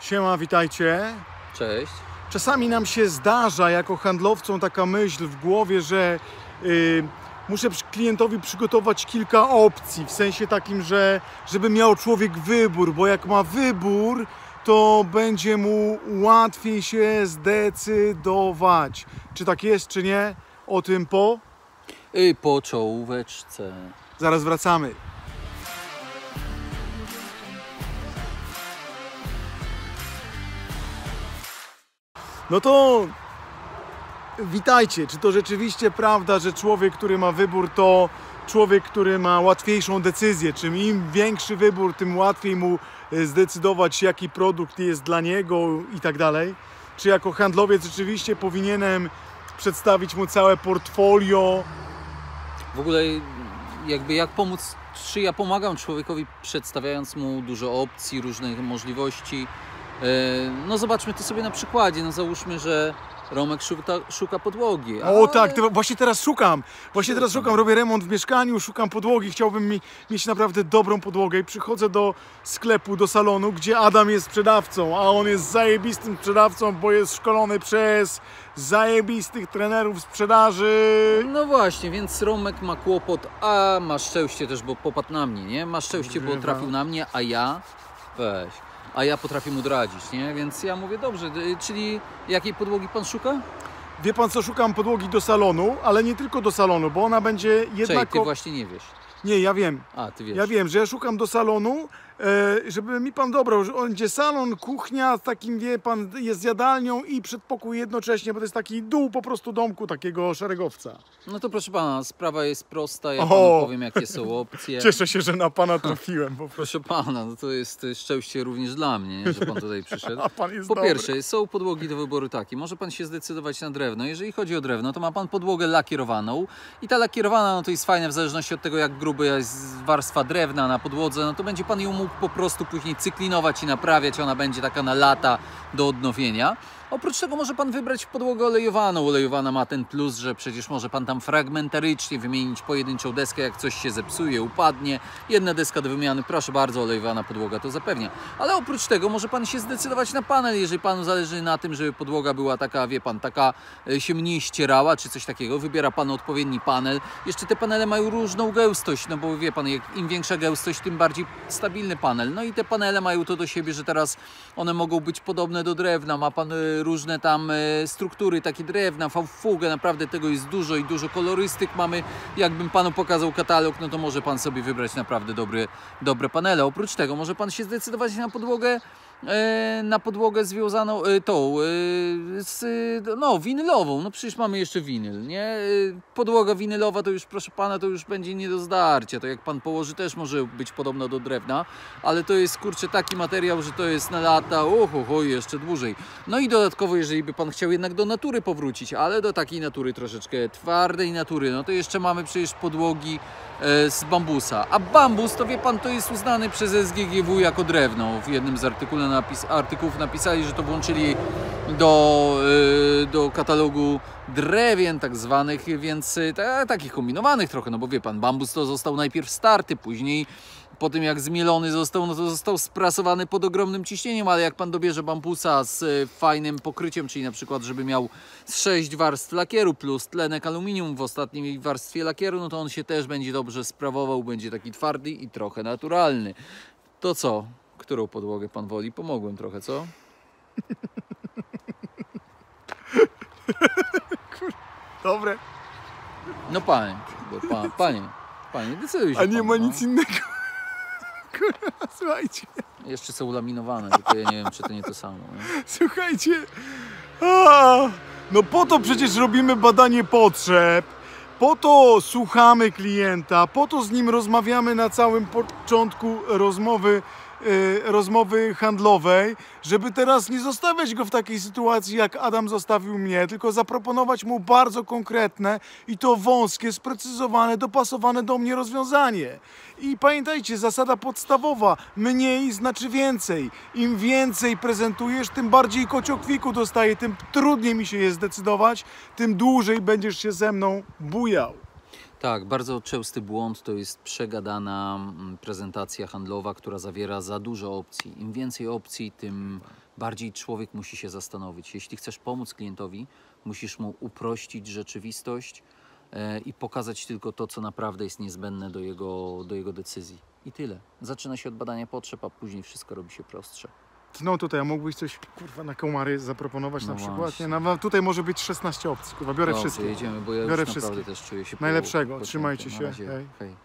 Siema, witajcie. Cześć. Czasami nam się zdarza jako handlowcom taka myśl w głowie, że muszę klientowi przygotować kilka opcji, w sensie takim, że żeby miał człowiek wybór, bo jak ma wybór, to będzie mu łatwiej się zdecydować. Czy tak jest, czy nie? O tym Po czołóweczce. Zaraz wracamy. No to witajcie. Czy to rzeczywiście prawda, że człowiek, który ma wybór, to człowiek, który ma łatwiejszą decyzję? Czym im większy wybór, tym łatwiej mu zdecydować, jaki produkt jest dla niego i tak dalej? Czy jako handlowiec rzeczywiście powinienem przedstawić mu całe portfolio? W ogóle jak pomóc, czy ja pomagam człowiekowi przedstawiając mu dużo opcji, różnych możliwości. No zobaczmy to sobie na przykładzie. No załóżmy, że Romek szuka podłogi. O tak, właśnie teraz szukam. Robię remont w mieszkaniu, szukam podłogi. Chciałbym mieć naprawdę dobrą podłogę i przychodzę do sklepu, do salonu, gdzie Adam jest sprzedawcą, a on jest zajebistym sprzedawcą, bo jest szkolony przez zajebistych trenerów sprzedaży. No właśnie, więc Romek ma kłopot, a ma szczęście też, bo popadł na mnie, nie? Ma szczęście, bo trafił na mnie, a ja potrafię mu doradzić, nie? Więc ja mówię, dobrze, czyli jakiej podłogi pan szuka? Wie pan co, szukam podłogi do salonu, ale nie tylko do salonu, bo ona będzie jednak... Ty właśnie nie wiesz. Nie, ja wiem. A, ty wiesz. Ja wiem, że ja szukam do salonu, żeby mi pan dobrał, że on będzie salon, kuchnia, takim, wie pan, jest jadalnią i przedpokój jednocześnie, bo to jest taki dół po prostu domku takiego szeregowca. No to proszę pana, sprawa jest prosta, ja panu powiem, jakie są opcje. Cieszę się, że na pana trafiłem. Po prostu. Proszę pana, no to jest szczęście również dla mnie, nie? Że pan tutaj przyszedł. A pan jest Po dobry. pierwsze, są podłogi do wyboru takie. Może pan się zdecydować na drewno. Jeżeli chodzi o drewno, to ma pan podłogę lakierowaną i ta lakierowana, no to jest fajne w zależności od tego, jak gruba jest warstwa drewna na podłodze, no to będzie pan ją mógł po prostu później cyklinować i naprawiać. Ona będzie taka na lata do odnowienia. Oprócz tego może pan wybrać podłogę olejowaną. Olejowana ma ten plus, że przecież może pan tam fragmentarycznie wymienić pojedynczą deskę, jak coś się zepsuje, upadnie. Jedna deska do wymiany, proszę bardzo, olejowana podłoga to zapewnia. Ale oprócz tego może pan się zdecydować na panel, jeżeli panu zależy na tym, żeby podłoga była taka, wie pan, taka się mniej ścierała, czy coś takiego. Wybiera pan odpowiedni panel. Jeszcze te panele mają różną gęstość, no bo wie pan, im większa gęstość, tym bardziej stabilny panel. No i te panele mają to do siebie, że teraz one mogą być podobne do drewna. Ma pan różne tam struktury, takie drewna, fugę, naprawdę tego jest dużo i dużo kolorystyk mamy. Jakbym panu pokazał katalog, no to może pan sobie wybrać naprawdę dobre panele. Oprócz tego może pan się zdecydować na podłogę związaną winylową. No przecież mamy jeszcze winyl, nie? Podłoga winylowa to już, proszę pana, to już będzie nie do zdarcia. To jak pan położy, też może być podobna do drewna, ale to jest, kurczę, taki materiał, że to jest na lata, jeszcze dłużej. No i dodatkowo, jeżeli by pan chciał jednak do natury powrócić, ale do takiej natury troszeczkę twardej natury, no to jeszcze mamy przecież podłogi z bambusa. A bambus, to wie pan, to jest uznany przez SGGW jako drewno. W jednym z artykułów napisali, że to włączyli do katalogu drewien tak zwanych, więc takich kombinowanych trochę, no bo wie pan, bambus to został najpierw starty, później po tym jak zmielony został, no to został sprasowany pod ogromnym ciśnieniem, ale jak pan dobierze bambusa z fajnym pokryciem, czyli na przykład, żeby miał 6 warstw lakieru plus tlenek aluminium w ostatniej warstwie lakieru, no to on się też będzie dobrze sprawował, będzie taki twardy i trochę naturalny. To co? Którą podłogę pan woli? Pomogłem trochę, co? Dobre. No panie, decyduj się. A nie pan, ma no. nic innego. Kurwa, słuchajcie. Jeszcze są laminowane, tylko ja nie wiem, czy to nie to samo. Nie? Słuchajcie. No po to przecież robimy badanie potrzeb. Po to słuchamy klienta, po to z nim rozmawiamy na całym początku rozmowy handlowej, żeby teraz nie zostawiać go w takiej sytuacji, jak Adam zostawił mnie, tylko zaproponować mu bardzo konkretne i to wąskie, sprecyzowane, dopasowane do mnie rozwiązanie. I pamiętajcie, zasada podstawowa, mniej znaczy więcej. Im więcej prezentujesz, tym bardziej kociokwiku dostaję, tym trudniej mi się jest zdecydować, tym dłużej będziesz się ze mną bujał. Tak, bardzo częsty błąd to jest przegadana prezentacja handlowa, która zawiera za dużo opcji. Im więcej opcji, tym Bardziej człowiek musi się zastanowić. Jeśli chcesz pomóc klientowi, musisz mu uprościć rzeczywistość i pokazać tylko to, co naprawdę jest niezbędne do jego decyzji. I tyle. Zaczyna się od badania potrzeb, a później wszystko robi się prostsze. No tutaj, a mógłbyś coś, kurwa, na komary zaproponować No na przykład? właśnie. Nie, no, tutaj może być 16 opcji, kurwa, biorę Dobrze, wszystkie. jedziemy, bo ja Biorę już naprawdę wszystkie. też czuję się Najlepszego, pocięty. trzymajcie Na się, razie. hej. Hej.